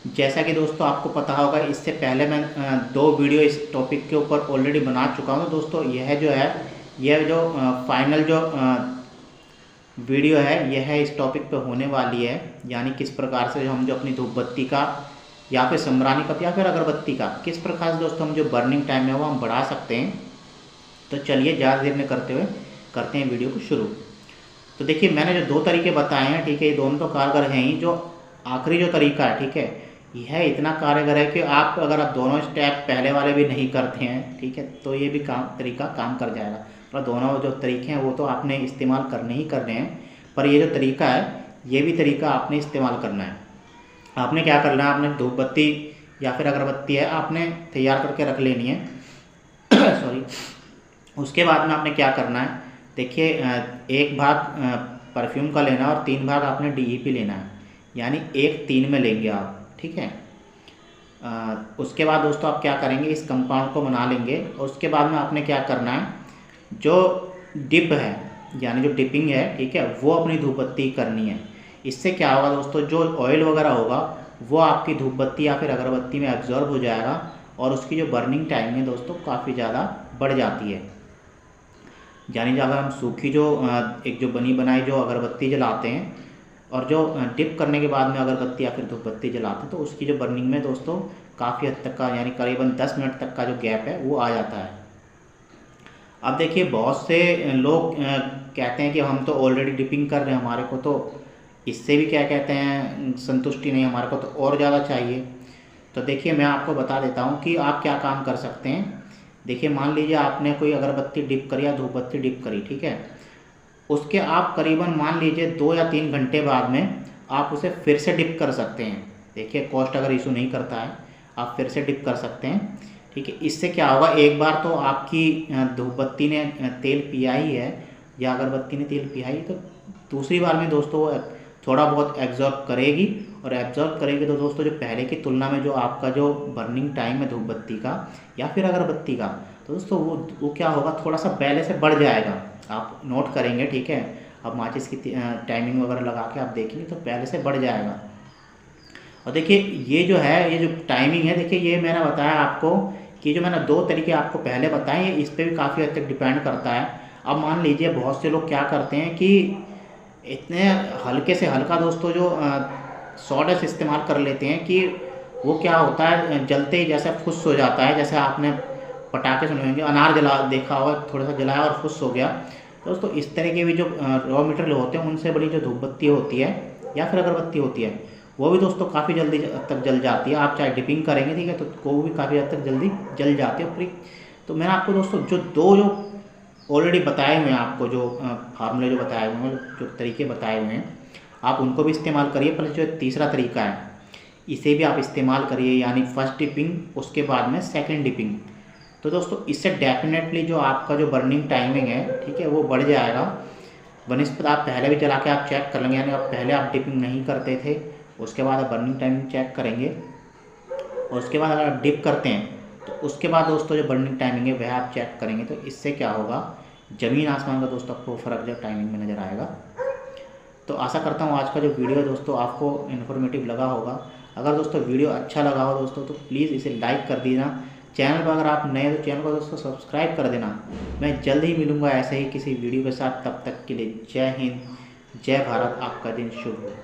जैसा कि दोस्तों आपको पता होगा, इससे पहले मैं दो वीडियो इस टॉपिक के ऊपर ऑलरेडी बना चुका हूँ। तो दोस्तों यह जो है, यह जो फाइनल जो वीडियो है, यह है इस टॉपिक पे होने वाली है। यानी किस प्रकार से हम जो अपनी धूप बत्ती का या फिर समरानी कप या फिर अगरबत्ती का किस प्रकार से दोस्तों हम जो बर्निंग टाइम है वो हम बढ़ा सकते हैं। तो चलिए ज़्यादा देर में करते हुए करते हैं वीडियो को शुरू। तो देखिए, मैंने जो दो तरीके बताए हैं, ठीक है, ये दोनों तो कारगर हैं ही। जो आखिरी जो तरीका है, ठीक है, यह इतना कारगर है कि आप अगर आप दोनों स्टेप पहले वाले भी नहीं करते हैं, ठीक है, तो ये भी तरीका काम कर जाएगा। और दोनों जो तरीके हैं वो तो आपने इस्तेमाल करने ही करने हैं, पर ये जो तरीका है ये भी तरीका आपने इस्तेमाल करना है। आपने क्या करना है, आपने धूप बत्ती या फिर अगरबत्ती है आपने तैयार करके रख लेनी है। सॉरी। उसके बाद में आपने क्या करना है, देखिए, एक भाग परफ्यूम का लेना और 3 भाग आपने DEP लेना है, यानी 1-3 में लेंगे आप, ठीक है। उसके बाद दोस्तों आप क्या करेंगे, इस कंपाउंड को बना लेंगे। और उसके बाद में आपने क्या करना है, जो डिप है यानी जो डिपिंग है, ठीक है, वो अपनी धूप बत्ती करनी है। इससे क्या होगा दोस्तों, जो ऑयल वगैरह होगा वो आपकी धूप बत्ती या फिर अगरबत्ती में एब्जॉर्ब हो जाएगा और उसकी जो बर्निंग टाइम है दोस्तों काफ़ी ज़्यादा बढ़ जाती है। यानी अगर हम सूखी जो एक जो बनी बनाई जो अगरबत्ती जलाते हैं और जो डिप करने के बाद में अगरबत्ती या फिर धूप बत्ती जलाते हैं, तो उसकी जो बर्निंग में दोस्तों काफ़ी हद तक का यानी करीबन 10 मिनट तक का जो गैप है वो आ जाता है। अब देखिए, बहुत से लोग कहते हैं कि हम तो ऑलरेडी डिपिंग कर रहे हैं, हमारे को तो इससे भी क्या कहते हैं संतुष्टि नहीं, हमारे को तो और ज़्यादा चाहिए। तो देखिए, मैं आपको बता देता हूँ कि आप क्या काम कर सकते हैं। देखिए, मान लीजिए आपने कोई अगरबत्ती डिप करी या धूप बत्ती डिप करी, ठीक है, उसके आप करीबन मान लीजिए 2 या 3 घंटे बाद में आप उसे फिर से डिप कर सकते हैं। देखिए, कॉस्ट अगर इशू नहीं करता है आप फिर से डिप कर सकते हैं, ठीक है। इससे क्या होगा, एक बार तो आपकी धूप बत्ती ने तेल पिया ही है या अगरबत्ती ने तेल पिया ही, तो दूसरी बार में दोस्तों वो थोड़ा बहुत एब्जॉर्ब करेगी। और एब्जॉर्ब करेगी तो दोस्तों जो पहले की तुलना में जो आपका जो बर्निंग टाइम है धूप बत्ती का या फिर अगरबत्ती का, तो दोस्तों वो क्या होगा, थोड़ा सा पहले से बढ़ जाएगा। आप नोट करेंगे, ठीक है, अब माचिस की टाइमिंग वगैरह लगा के आप देखेंगे तो पहले से बढ़ जाएगा। और देखिए, ये जो है, ये जो टाइमिंग है, देखिए ये मैंने बताया आपको कि जो मैंने दो तरीके आपको पहले बताए, ये इस पर भी काफ़ी हद तक डिपेंड करता है। अब मान लीजिए बहुत से लोग क्या करते हैं कि इतने हल्के से हल्का दोस्तों जो सॉडस इस्तेमाल कर लेते हैं कि वो क्या होता है, जलते ही जैसे फुस हो जाता है। जैसे आपने पटाखे सुने होंगे, अनार जला देखा होगा, थोड़ा सा जलाया और फुस हो गया। दोस्तों इस तरह के भी जो रॉ मटेरियल होते हैं उनसे बड़ी जो धूप बत्ती होती है या फिर अगरबत्ती होती है वो भी दोस्तों काफ़ी जल्दी तक जल जाती है। आप चाहे डिपिंग करेंगे, ठीक है, तो वो भी काफ़ी हद तक जल्दी जल जाती है। तो मैंने आपको दोस्तों जो ऑलरेडी बताए हुए हैं, आपको जो फार्मूले जो बताए हुए हैं, जो तरीके बताए हुए हैं, आप उनको भी इस्तेमाल करिए। प्लस जो तीसरा तरीका है इसे भी आप इस्तेमाल करिए, यानी फर्स्ट डिपिंग उसके बाद में सेकंड डिपिंग। तो दोस्तों इससे डेफिनेटली जो आपका जो बर्निंग टाइमिंग है, ठीक है, वो बढ़ जाएगा। बनस्पत आप पहले भी चला के आप चेक कर लेंगे, यानी आप पहले आप डिपिंग नहीं करते थे, उसके बाद आप बर्निंग टाइमिंग चेक करेंगे और उसके बाद अगर आप डिप करते हैं तो उसके बाद दोस्तों जो बर्निंग टाइमिंग है वह आप चेक करेंगे। तो इससे क्या होगा, ज़मीन आसमान का दोस्तों आपको फ़र्क जो टाइमिंग में नज़र आएगा। तो आशा करता हूँ आज का जो वीडियो है दोस्तों आपको इन्फॉर्मेटिव लगा होगा। अगर दोस्तों वीडियो अच्छा लगा हो दोस्तों तो प्लीज़ इसे लाइक कर देना। चैनल पर अगर आप नए तो चैनल को दोस्तों सब्सक्राइब कर देना। मैं जल्द ही मिलूँगा ऐसे ही किसी वीडियो के साथ, तब तक के लिए जय हिंद, जय भारत, आपका दिन शुभ हो।